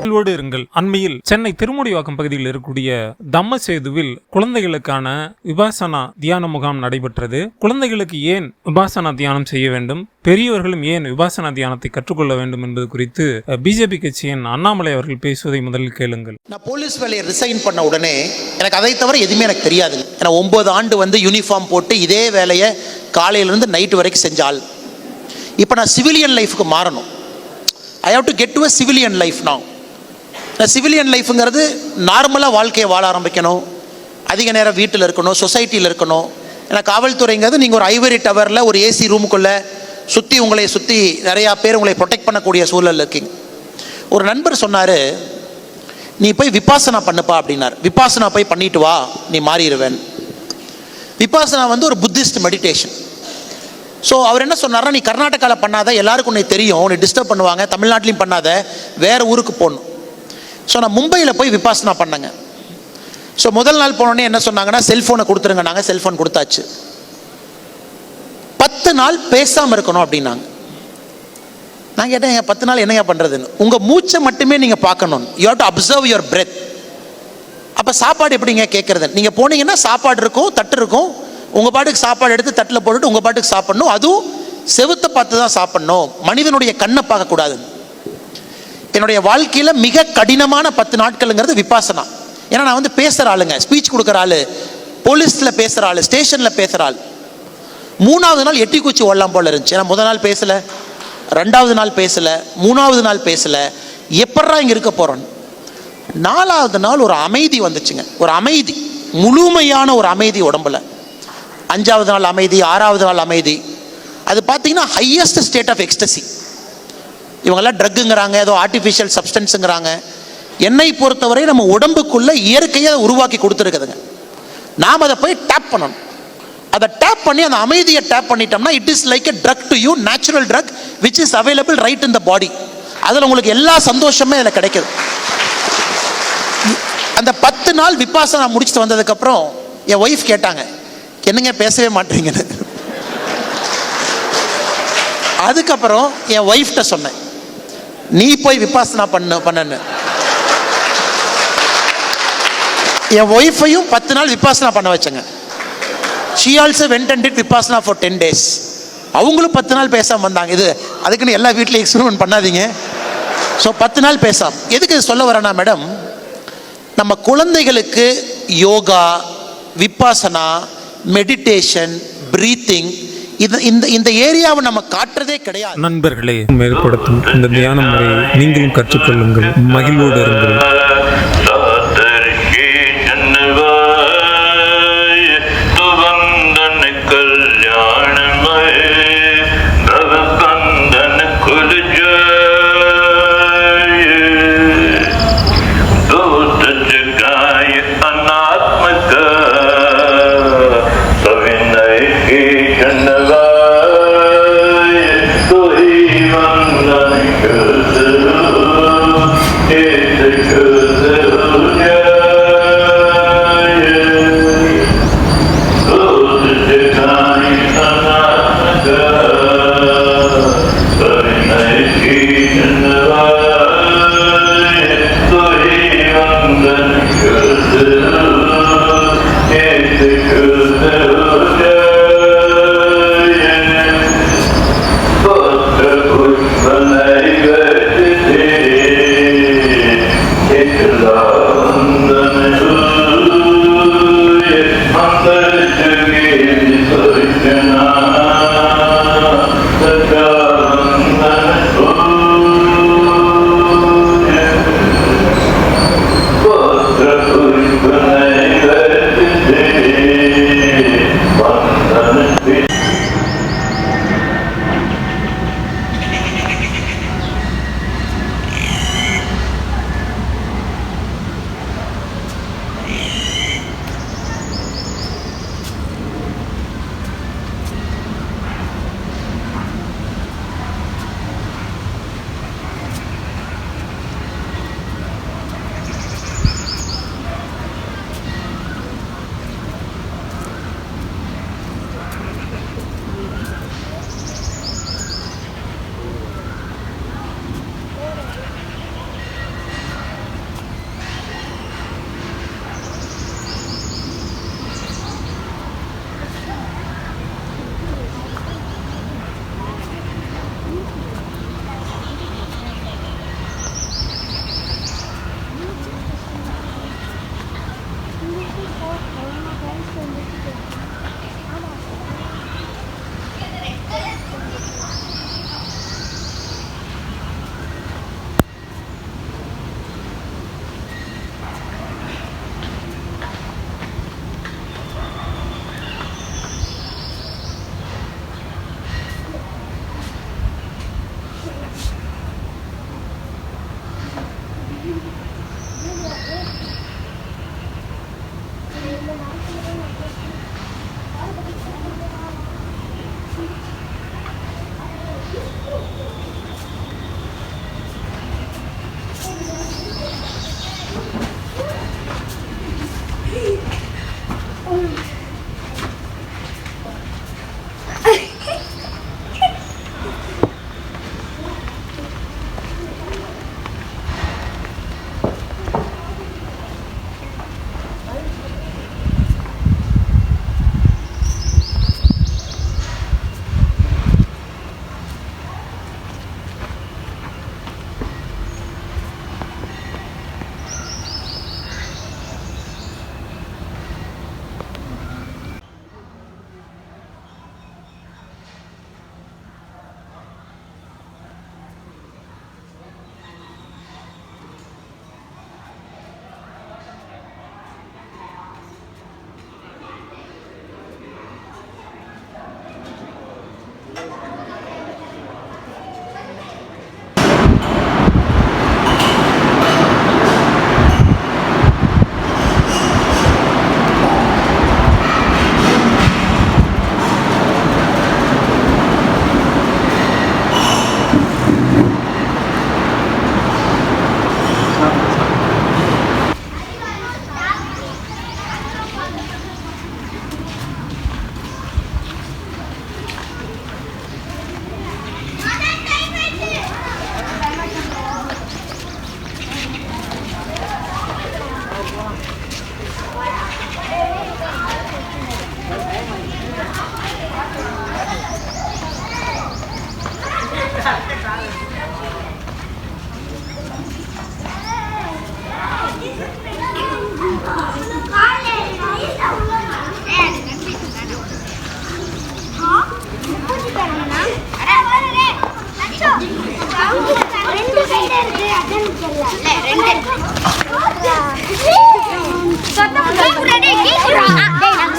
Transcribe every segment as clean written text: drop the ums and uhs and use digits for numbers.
மகிழ்வோடு இருங்கள். அண்மையில் சென்னை திருமுடிவாக்கம் பகுதியில் இருக்கக்கூடிய தம்மசேதுவில் குழந்தைகளுக்கான விபாசனா தியான முகாம் நடைபெற்றது. குழந்தைகளுக்கு ஏன் விபாசனா தியானம் செய்ய வேண்டும், பெரியவர்களும் ஏன் விபாசனா தியானத்தை கற்றுக்கொள்ள வேண்டும் என்பது குறித்து பிஜேபி கட்சியின் அண்ணாமலை அவர்கள் பேசுவதை முதலில் கேளுங்கள். நான் போலீஸ் வேலையை ரிசைன் பண்ண உடனே எனக்கு அதை தவிர எதுவுமே எனக்கு தெரியாது. ஏன்னா 9 ஆண்டு யூனிஃபார்ம் போட்டு இதே வேலையை காலையிலேருந்து நைட்டு வரைக்கும் செஞ்சால், இப்போ நான் சிவிலியன் லைஃபுக்கு மாறணும். I have to get to a civilian life now. Civilian லைஃப்ங்கிறது நார்மலாக வாழ்க்கையை வாழ ஆரம்பிக்கணும், அதிக நேரம் வீட்டில் இருக்கணும், சொசைட்டியில் இருக்கணும். ஏன்னா காவல்துறைங்கிறது நீங்கள் ஒரு ஐவரி டவரில் ஒரு ஏசி ரூமுக்குள்ளே உங்களை சுற்றி நிறையா பேர் உங்களை ப்ரொடெக்ட் பண்ணக்கூடிய சூழல் இருக்கீங்க. ஒரு நண்பர் சொன்னார், நீ போய் விபாசனா பண்ணுப்பா அப்படின்னார். விபாசனா போய் பண்ணிட்டு வா, நீ மாறிடுவேன். விபாசனா ஒரு புத்திஸ்ட் மெடிடேஷன். ஸோ அவர் என்ன சொன்னார்னா, நீ கர்நாடகாவில் பண்ணாத, எல்லாருக்கும் உன்னை தெரியும், உன்னை டிஸ்டர்ப் பண்ணுவாங்க, தமிழ்நாட்டிலையும் பண்ணாத, வேறு ஊருக்கு போகணும். ஸோ நான் மும்பையில் போய் விபாசனா பண்ணேங்க. ஸோ முதல் நாள் போனோடனே என்ன சொன்னாங்கன்னா, செல்ஃபோனை கொடுத்துருங்க. நாங்கள் செல்ஃபோன் கொடுத்தாச்சு. 10 நாள் பேசாமல் இருக்கணும் அப்படின்னாங்க. நான் கேட்டேன், 10 நாள் என்னையா பண்ணுறதுன்னு. உங்கள் மூச்சை மட்டுமே நீங்கள் பார்க்கணும். You have to observe your breath. அப்போ சாப்பாடு எப்படிங்க கேட்குறது? நீங்கள் போனீங்கன்னா சாப்பாடு இருக்கும், தட்டு இருக்கும், உங்கள் பாட்டுக்கு சாப்பாடு எடுத்து தட்டில் போட்டுட்டு உங்கள் பாட்டுக்கு சாப்பிட்ணும். அதுவும் செவுத்தை பார்த்து தான் சாப்பிட்ணும், மனிதனுடைய கண்ணை பார்க்கக்கூடாது. என்னுடைய வாழ்க்கையில் மிக கடினமான 10 நாட்கள்ங்கிறது விபாசனா. ஏன்னா நான் பேசுகிற ஆளுங்க, ஸ்பீச் கொடுக்குற ஆள், போலீஸில் பேசுகிற ஆள், ஸ்டேஷனில் பேசுகிற ஆள். 3வது நாள் எட்டி குச்சி ஓடலாம் போல இருந்துச்சு. ஏன்னா முதல் நாள் பேசலை, 2வது நாள் பேசலை, 3வது நாள் பேசலை, எப்படா இங்கே இருக்க போகிறோன்னு. 4வது நாள் ஒரு அமைதி வந்துச்சுங்க, ஒரு அமைதி, முழுமையான ஒரு அமைதி உடம்புல. 5வது நாள் அமைதி, 6வது நாள் அமைதி. அது பார்த்தீங்கன்னா ஹையஸ்ட் ஸ்டேட் ஆஃப் எக்ஸ்டசி. இவங்கெல்லாம் ட்ரக்குங்கிறாங்க, ஏதோ ஆர்டிஃபிஷியல் சப்ஸ்டன்ஸுங்கிறாங்க. என்னை பொறுத்தவரை நம்ம உடம்புக்குள்ள இயற்கையை அதை உருவாக்கி கொடுத்துருக்குதுங்க. நாம் அதை போய் டேப் பண்ணணும். அதை டேப் பண்ணி அந்த அமைதியை டேப் பண்ணிட்டோம்னா it is like a drug to you, natural drug which is available right in the body. அதில் உங்களுக்கு எல்லா சந்தோஷமே அதில் கிடைக்குது. அந்த 10 நாள் விபாசனா முடிச்சுட்டு வந்ததுக்கப்புறம் என் ஒய்ஃப் கேட்டாங்க, என்னங்க பேசவே மாட்டீங்கன்னு. அதுக்கப்புறம் என் ஒய்ஃப்ட்ட சொன்னேன், நீ போய் விபாசனா பண்ணு. என் ஒய்ஃபையும் 10 நாள் விபாசனா பண்ண வச்சேங்க. she also went and did vipassana for 10 days. அவங்களும் 10 நாள் பேசாம வந்தாங்க. இது அதுக்குன்னு எல்லா வீட்லையும் எக்ஸ்பெரிமெண்ட் பண்ணாதீங்க. ஸோ 10 நாள் பேசாம. எதுக்கு இது சொல்ல வரேன்னா மேடம், நம்ம குழந்தைகளுக்கு யோகா, விபாசனா, மெடிடேஷன், பிரீத்திங், இந்த ஏரியாவை நம்ம காட்டுறதே கிடையாது. நண்பர்களே, மேற்படுத்தும் இந்த தியான முறையை நீங்களும் கற்றுக்கொள்ளுங்கள், மகிழ்வோடு இருங்கள்.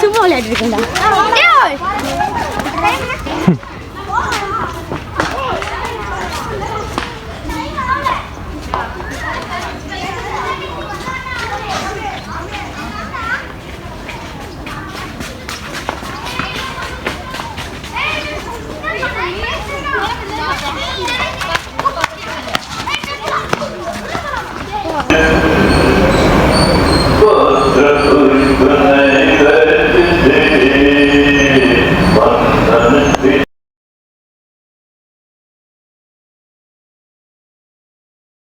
சும்மா விளையாட்டு இருக்கா